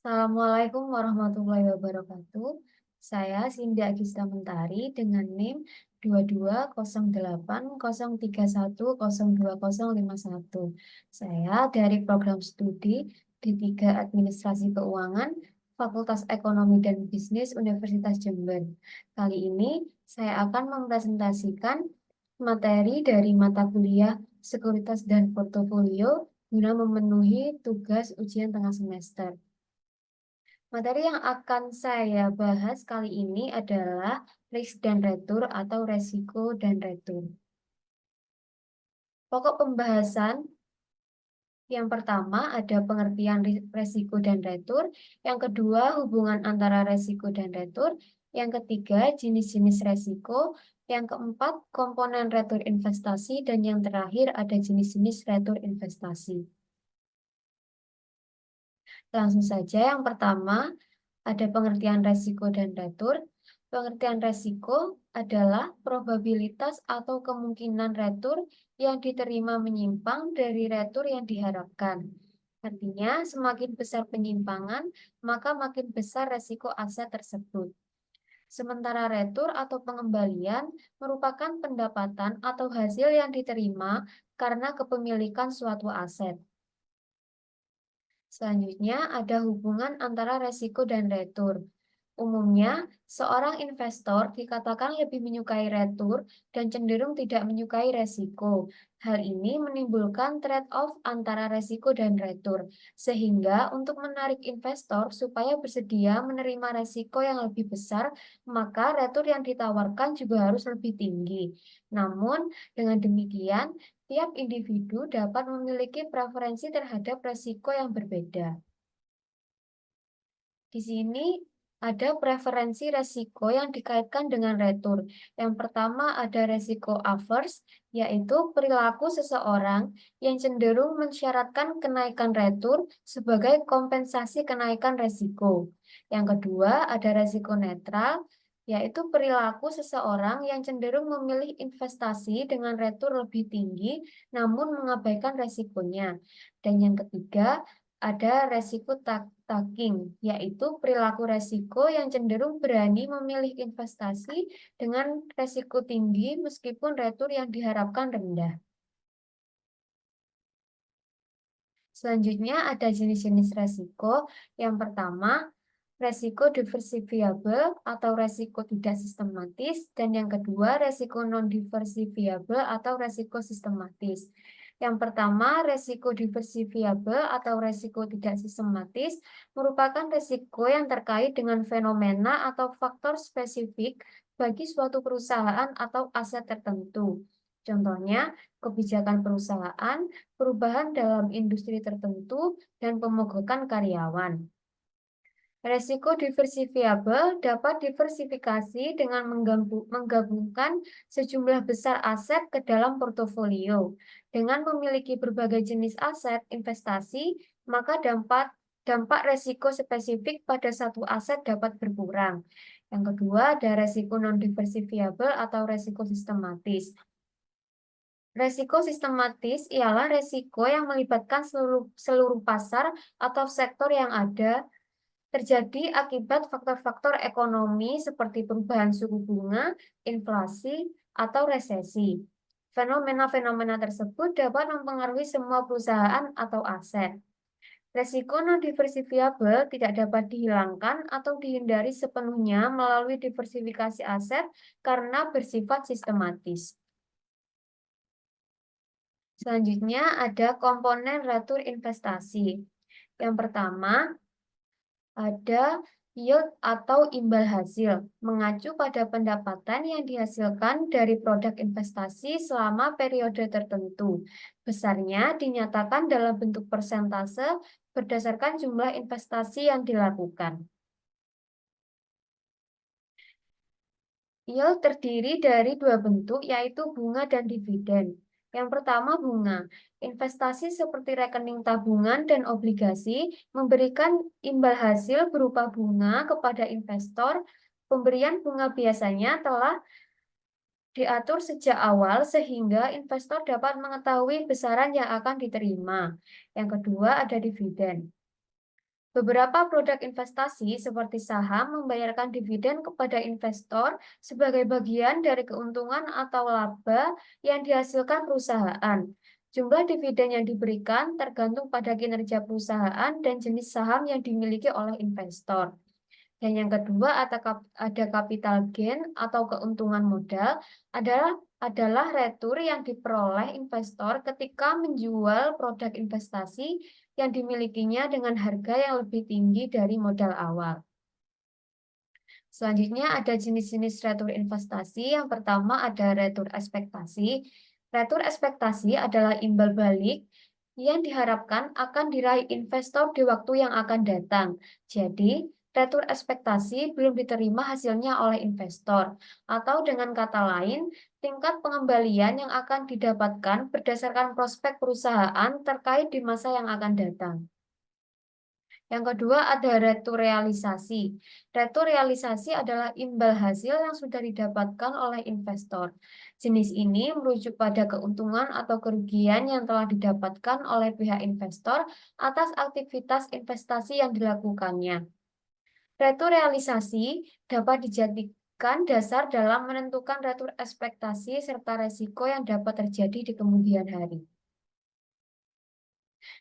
Assalamualaikum warahmatullahi wabarakatuh. Saya Sinda Agista Mentari dengan NIM 220803102051. Saya dari program studi D3 Administrasi Keuangan, Fakultas Ekonomi dan Bisnis Universitas Jember. Kali ini saya akan mempresentasikan materi dari mata kuliah Sekuritas dan Portofolio guna memenuhi tugas ujian tengah semester. Materi yang akan saya bahas kali ini adalah risk dan retur atau resiko dan retur. Pokok pembahasan yang pertama ada pengertian resiko dan retur, yang kedua hubungan antara resiko dan retur, yang ketiga jenis-jenis resiko, yang keempat komponen retur investasi, dan yang terakhir ada jenis-jenis retur investasi. Langsung saja, yang pertama ada pengertian resiko dan retur. Pengertian resiko adalah probabilitas atau kemungkinan retur yang diterima menyimpang dari retur yang diharapkan. Artinya, semakin besar penyimpangan, maka makin besar resiko aset tersebut. Sementara retur atau pengembalian merupakan pendapatan atau hasil yang diterima karena kepemilikan suatu aset. Selanjutnya, ada hubungan antara resiko dan retur. Umumnya, seorang investor dikatakan lebih menyukai retur dan cenderung tidak menyukai resiko. Hal ini menimbulkan trade-off antara resiko dan retur, sehingga untuk menarik investor supaya bersedia menerima resiko yang lebih besar, maka retur yang ditawarkan juga harus lebih tinggi. Namun, dengan demikian, tiap individu dapat memiliki preferensi terhadap resiko yang berbeda. Di sini ada preferensi resiko yang dikaitkan dengan retur. Yang pertama ada resiko averse, yaitu perilaku seseorang yang cenderung mensyaratkan kenaikan retur sebagai kompensasi kenaikan resiko. Yang kedua ada resiko netral, yaitu perilaku seseorang yang cenderung memilih investasi dengan retur lebih tinggi namun mengabaikan resikonya. Dan yang ketiga ada resiko taking, yaitu perilaku resiko yang cenderung berani memilih investasi dengan resiko tinggi meskipun retur yang diharapkan rendah. Selanjutnya ada jenis-jenis resiko. Yang pertama, resiko diversifiable atau resiko tidak sistematis, dan yang kedua resiko non-diversifiable atau resiko sistematis. Yang pertama, resiko diversifiable atau resiko tidak sistematis merupakan resiko yang terkait dengan fenomena atau faktor spesifik bagi suatu perusahaan atau aset tertentu. Contohnya, kebijakan perusahaan, perubahan dalam industri tertentu, dan pemogokan karyawan. Resiko diversifiable dapat diversifikasi dengan menggabungkan sejumlah besar aset ke dalam portofolio. Dengan memiliki berbagai jenis aset investasi, maka dampak resiko spesifik pada satu aset dapat berkurang. Yang kedua, ada resiko non-diversifiable atau resiko sistematis. Resiko sistematis ialah resiko yang melibatkan seluruh pasar atau sektor yang ada terjadi akibat faktor-faktor ekonomi seperti perubahan suku bunga, inflasi, atau resesi. Fenomena-fenomena tersebut dapat mempengaruhi semua perusahaan atau aset. Resiko non-diversifiable tidak dapat dihilangkan atau dihindari sepenuhnya melalui diversifikasi aset karena bersifat sistematis. Selanjutnya ada komponen retur investasi. Yang pertama, ada yield atau imbal hasil, mengacu pada pendapatan yang dihasilkan dari produk investasi selama periode tertentu. Besarnya dinyatakan dalam bentuk persentase berdasarkan jumlah investasi yang dilakukan. Yield terdiri dari dua bentuk, yaitu bunga dan dividen. Yang pertama, bunga. Investasi seperti rekening tabungan dan obligasi memberikan imbal hasil berupa bunga kepada investor. Pemberian bunga biasanya telah diatur sejak awal sehingga investor dapat mengetahui besaran yang akan diterima. Yang kedua, ada dividen. Beberapa produk investasi seperti saham membayarkan dividen kepada investor sebagai bagian dari keuntungan atau laba yang dihasilkan perusahaan. Jumlah dividen yang diberikan tergantung pada kinerja perusahaan dan jenis saham yang dimiliki oleh investor. Dan yang kedua ada capital gain atau keuntungan modal adalah retur yang diperoleh investor ketika menjual produk investasi yang dimilikinya dengan harga yang lebih tinggi dari modal awal. Selanjutnya ada jenis-jenis retur investasi. Yang pertama ada retur ekspektasi. Retur ekspektasi adalah imbal balik yang diharapkan akan diraih investor di waktu yang akan datang. Jadi, retur ekspektasi belum diterima hasilnya oleh investor. Atau dengan kata lain, tingkat pengembalian yang akan didapatkan berdasarkan prospek perusahaan terkait di masa yang akan datang. Yang kedua ada returealisasi. Returealisasi adalah imbal hasil yang sudah didapatkan oleh investor. Jenis ini merujuk pada keuntungan atau kerugian yang telah didapatkan oleh pihak investor atas aktivitas investasi yang dilakukannya. Returealisasi dapat dijadikan dasar dalam menentukan retur ekspektasi serta resiko yang dapat terjadi di kemudian hari.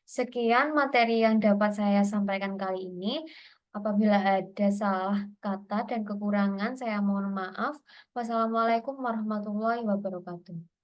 Sekian materi yang dapat saya sampaikan kali ini. Apabila ada salah kata dan kekurangan, saya mohon maaf. Wassalamualaikum warahmatullahi wabarakatuh.